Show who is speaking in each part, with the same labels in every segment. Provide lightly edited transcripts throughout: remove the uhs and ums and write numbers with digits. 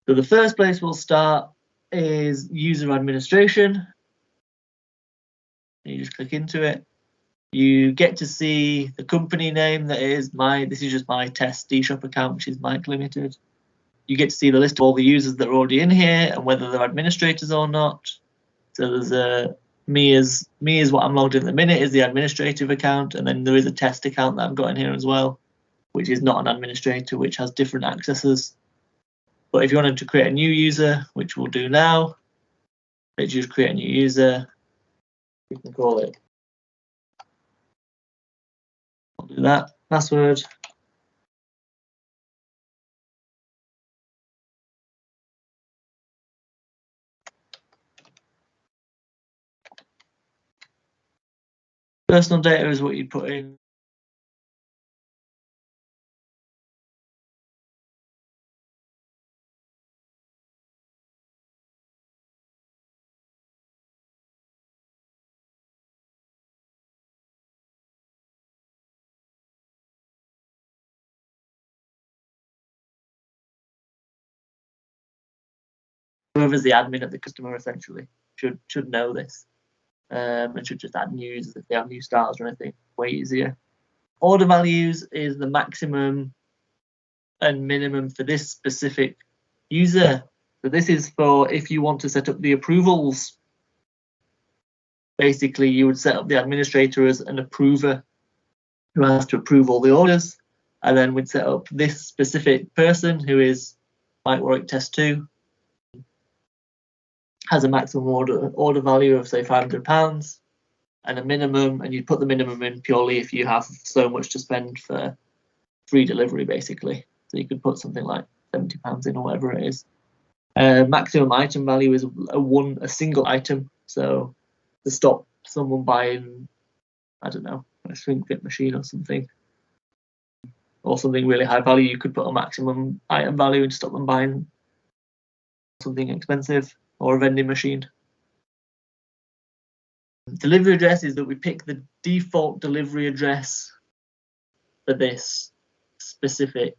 Speaker 1: So the first place we'll start is user administration. You just click into it. You get to see the company name that is this is just my test eShop account, which is Mike Limited. You get to see the list of all the users that are already in here and whether they're administrators or not. So there's me is what I'm logged in at the minute is the administrative account, and then there is a test account that I've got in here as well, which is not an administrator, which has different accesses. But if you wanted to create a new user, which we'll do now, let's just create a new user. We can call it. I'll do that. Password. Personal data is what you put in. Whoever's the admin at the customer essentially should know this, and should just add new users if they have new styles or anything. Way easier. Order values is the maximum and minimum for this specific user. So this is for if you want to set up the approvals. Basically, you would set up the administrator as an approver who has to approve all the orders, and then we'd set up this specific person who is Mike Warwick Test 2. Has a maximum order value of say £500 and a minimum, and you put the minimum in purely if you have so much to spend for free delivery, basically. So you could put something like £70 in or whatever it is. Maximum item value is a single item. So to stop someone buying, I don't know, a shrink fit machine or something really high value, you could put a maximum item value and stop them buying something expensive. Or a vending machine. Delivery address is that we pick the default delivery address for this specific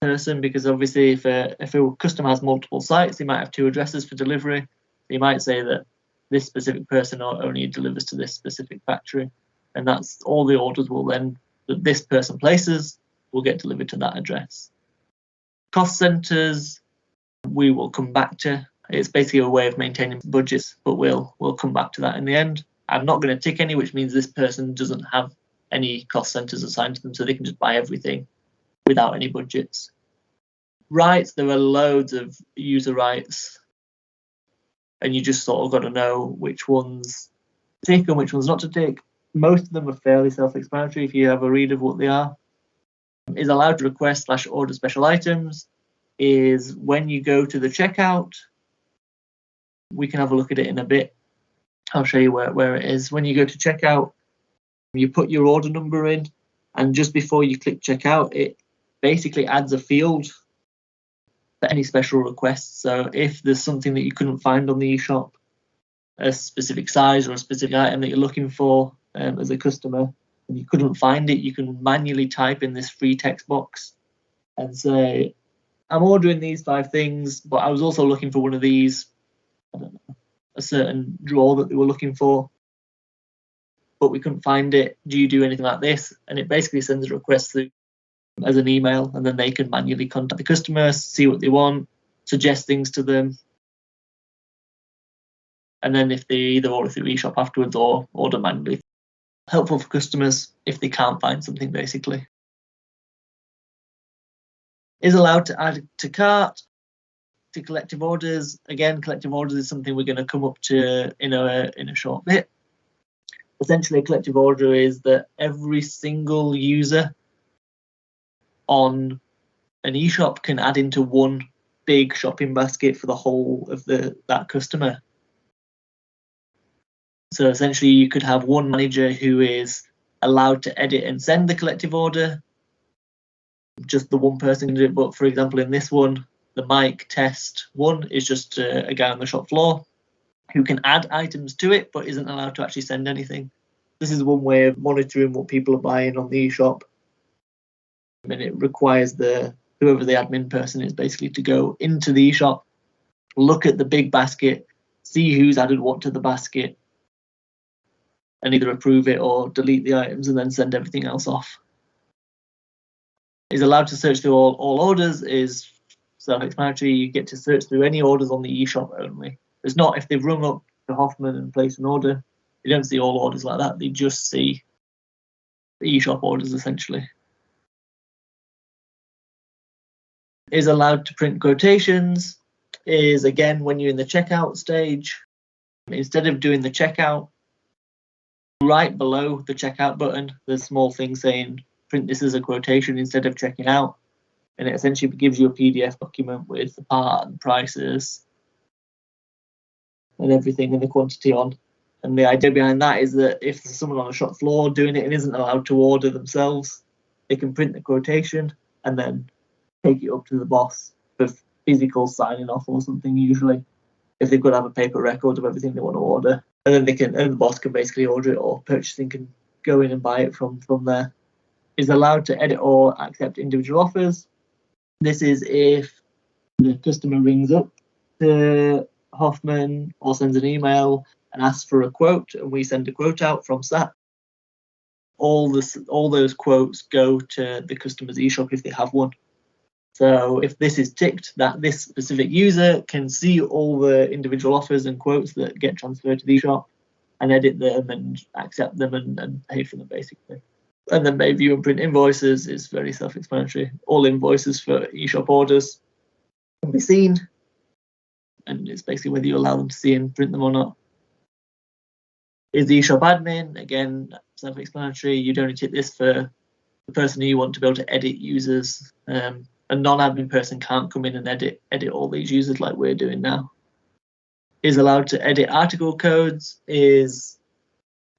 Speaker 1: person, because obviously if a customer has multiple sites, they might have 2 addresses for delivery. You might say that this specific person only delivers to this specific factory, and that's all the orders that this person places will get delivered to that address. Cost centers we will come back to. It's basically a way of maintaining budgets, but we'll come back to that in the end. I'm not going to tick any, which means this person doesn't have any cost centers assigned to them, so they can just buy everything without any budgets. Rights, there are loads of user rights, and you just sort of got to know which ones to tick and which ones not to tick. Most of them are fairly self-explanatory if you have a read of what they are. Is allowed to request / order special items is when you go to the checkout. We can have a look at it in a bit. I'll show you where it is. When you go to checkout, you put your order number in, and just before you click checkout, it basically adds a field for any special requests. So if there's something that you couldn't find on the eShop, a specific size or a specific item that you're looking for as a customer, and you couldn't find it, you can manually type in this free text box and say, I'm ordering these 5 things, but I was also looking for one of these. I don't know, a certain drawer that they were looking for, but we couldn't find it. Do you do anything like this? And it basically sends a request through as an email, and then they can manually contact the customer, see what they want, suggest things to them. And then if they either order through eShop afterwards or order manually. Helpful for customers if they can't find something, basically. Is allowed to add to cart. To collective orders, again, collective orders is something we're going to come up to in a short bit. Essentially, a collective order is that every single user on an eShop can add into one big shopping basket for the whole of that customer. So essentially, you could have one manager who is allowed to edit and send the collective order. Just the one person can do it, but for example, in this one, the Mike Test 1 is just a guy on the shop floor who can add items to it, but isn't allowed to actually send anything. This is one way of monitoring what people are buying on the eShop, and it requires the whoever the admin person is, basically to go into the eShop, look at the big basket, see who's added what to the basket, and either approve it or delete the items and then send everything else off. Is allowed to search through all orders is self-explanatory. You get to search through any orders on the eShop only. It's not if they've rung up to Hoffmann and placed an order, they don't see all orders like that. They just see the eShop orders essentially. Is allowed to print quotations is, again, when you're in the checkout stage, instead of doing the checkout, right below the checkout button, there's a small thing saying print this as a quotation instead of checking out. And it essentially gives you a PDF document with the part and prices and everything and the quantity on. And the idea behind that is that if there's someone on the shop floor doing it and isn't allowed to order themselves, they can print the quotation and then take it up to the boss for physical signing off or something, usually, if they've got to have a paper record of everything they want to order. And then the boss can basically order it, or purchasing can go in and buy it from there. Is allowed to edit or accept individual offers. This is if the customer rings up to Hoffmann or sends an email and asks for a quote, and we send a quote out from SAP. All those quotes go to the customer's eShop if they have one. So if this is ticked, that this specific user can see all the individual offers and quotes that get transferred to the eShop and edit them and accept them and pay for them, basically. And then may view and print invoices is very self-explanatory. All invoices for eShop orders can be seen, and it's basically whether you allow them to see and print them or not. Is the eShop admin, again, self-explanatory. You'd only tick this for the person who you want to be able to edit users. A non-admin person can't come in and edit all these users like we're doing now. Is allowed to edit article codes is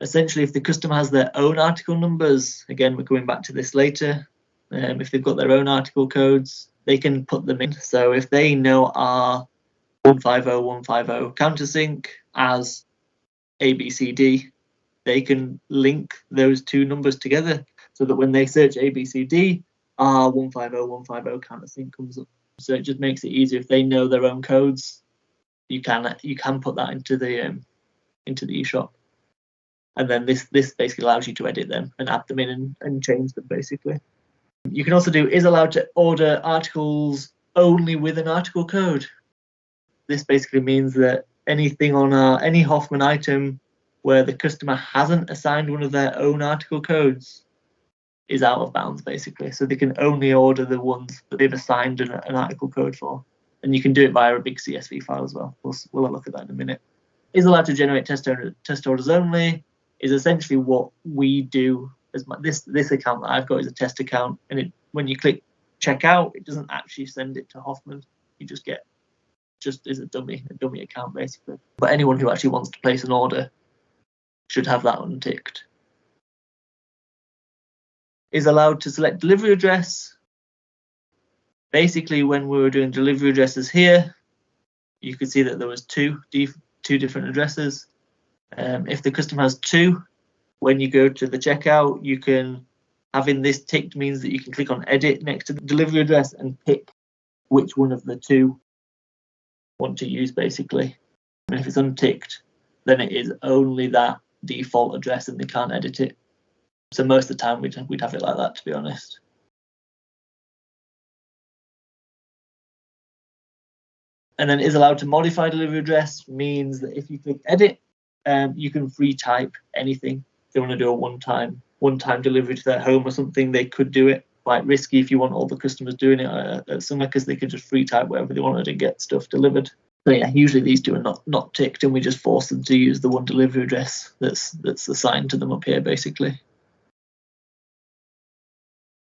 Speaker 1: essentially if the customer has their own article numbers. Again, we're coming back to this later. If they've got their own article codes, they can put them in. So if they know our 150150 countersink as ABCD, they can link those two numbers together so that when they search ABCD, our 150150 countersink comes up. So it just makes it easier if they know their own codes. You can put that into the eShop, and then this basically allows you to edit them and add them in and change them, basically. You can also do is allowed to order articles only with an article code. This basically means that anything on any Hoffmann item where the customer hasn't assigned one of their own article codes is out of bounds, basically. So they can only order the ones that they've assigned an article code for. And you can do it via a big CSV file as well. We'll have a look at that in a minute. Is allowed to generate test orders only is essentially what we do. As this account that I've got is a test account, and when you click checkout, it doesn't actually send it to Hoffmann. You just is a dummy account, basically. But anyone who actually wants to place an order should have that unticked. Is allowed to select delivery address. Basically, when we were doing delivery addresses here, you could see that there was two different addresses. If the customer has two, when you go to the checkout, you can, having this ticked means that you can click on edit next to the delivery address and pick which one of the two you want to use, basically. And if it's unticked, then it is only that default address and they can't edit it. So most of the time we'd have it like that, to be honest. And then is allowed to modify delivery address means that if you click edit, you can retype anything. If they want to do a one-time delivery to their home or something, they could do it. Quite risky if you want all the customers doing it at somewhere, because they could just retype whatever they wanted and get stuff delivered. So yeah, usually these two are not ticked, and we just force them to use the one delivery address that's assigned to them up here, basically.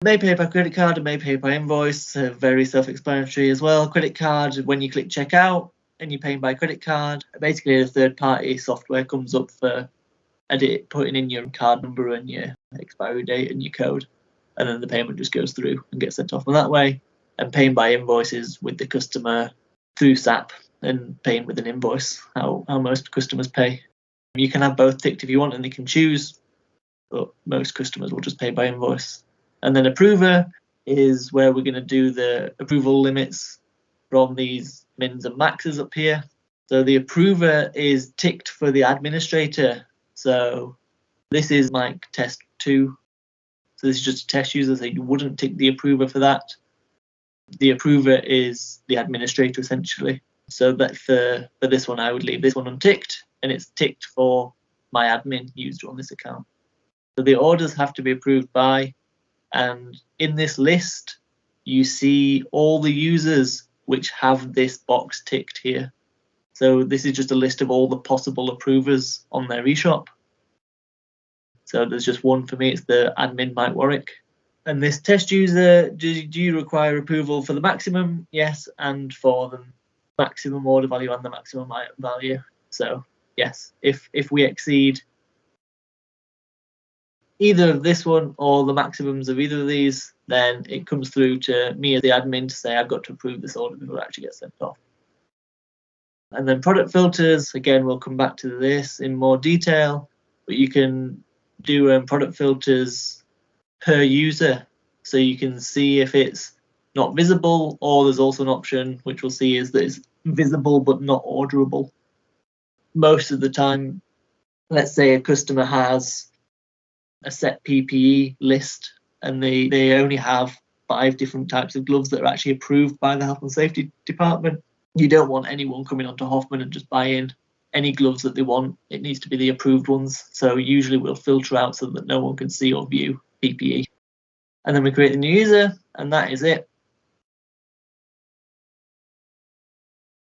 Speaker 1: May pay by credit card and may pay by invoice, very self-explanatory as well. Credit card, when you click checkout and you're paying by credit card, basically a third-party software comes up for putting in your card number and your expiry date and your code, and then the payment just goes through and gets sent off in that way. And paying by invoices with the customer through SAP and paying with an invoice, how most customers pay. You can have both ticked if you want, and they can choose, but most customers will just pay by invoice. And then approver is where we're going to do the approval limits from these mins and maxes up here. So the approver is ticked for the administrator. So this is Mike test 2. So this is just a test user, so you wouldn't tick the approver for that. The approver is the administrator essentially. So that for this one, I would leave this one unticked, and it's ticked for my admin user on this account. So the orders have to be approved by, and in this list, you see all the users which have this box ticked here. So this is just a list of all the possible approvers on their eShop. So there's just one for me, it's the admin Mike Warwick. And this test user, do you require approval for the maximum? Yes, and for the maximum order value and the maximum item value. So yes, if we exceed either of this one or the maximums of either of these, then it comes through to me as the admin to say I've got to approve this order before it actually gets sent off. And then product filters, again, we'll come back to this in more detail, but you can do product filters per user. So you can see if it's not visible, or there's also an option which we'll see is that it's visible but not orderable. Most of the time, let's say a customer has a set PPE list and they only have 5 different types of gloves that are actually approved by the health and safety department. You don't want anyone coming onto Hoffmann and just buying any gloves that they want. It needs to be the approved ones. So usually we'll filter out so that no one can see or view PPE. And then we create a new user, and that is it.